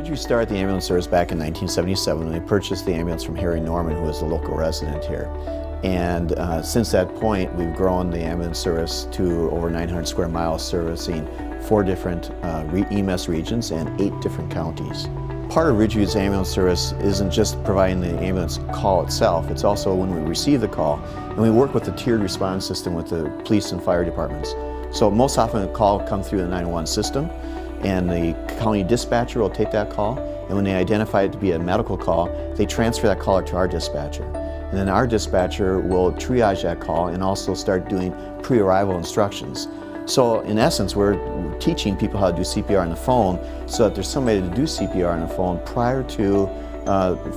Ridgeview started the ambulance service back in 1977 when they purchased the ambulance from Harry Norman, who was a local resident here. And since that point, we've grown the ambulance service to over 900 square miles, servicing 4 different EMS regions and 8 different counties. Part of Ridgeview's ambulance service isn't just providing the ambulance call itself, it's also when we receive the call, and we work with the tiered response system with the police and fire departments. So most often a call comes through the 911 system, and the county dispatcher will take that call, and when they identify it to be a medical call, they transfer that caller to our dispatcher. And then our dispatcher will triage that call and also start doing pre-arrival instructions. So in essence, we're teaching people how to do CPR on the phone so that there's somebody to do CPR on the phone prior to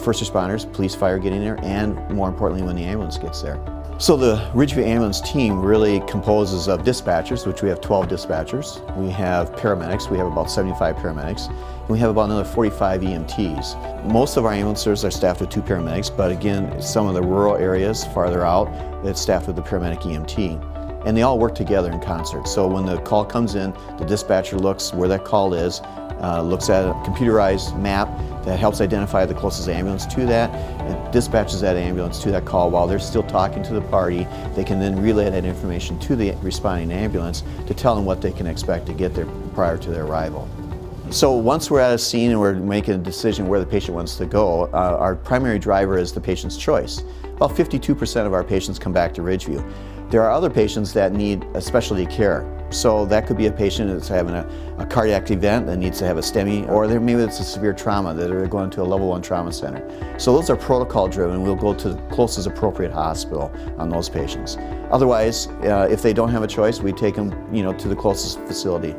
first responders, police, fire getting there, and more importantly when the ambulance gets there. So the Ridgeview ambulance team really composes of dispatchers, which we have 12 dispatchers. We have paramedics, we have about 75 paramedics, and we have about another 45 EMTs. Most of our ambulances are staffed with 2 paramedics, but again, some of the rural areas farther out, it's staffed with the paramedic EMT. And they all work together in concert. So when the call comes in, the dispatcher looks where that call is, looks at a computerized map that helps identify the closest ambulance to that, and dispatches that ambulance to that call while they're still talking to the party. They can then relay that information to the responding ambulance to tell them what they can expect to get there prior to their arrival. So once we're at a scene and we're making a decision where the patient wants to go, our primary driver is the patient's choice. About 52% of our patients come back to Ridgeview. There are other patients that need a specialty care. So that could be a patient that's having a cardiac event that needs to have a STEMI, or maybe it's a severe trauma that they're going to a level 1 trauma center. So those are protocol driven. We'll go to the closest appropriate hospital on those patients. Otherwise, if they don't have a choice, we take them to the closest facility.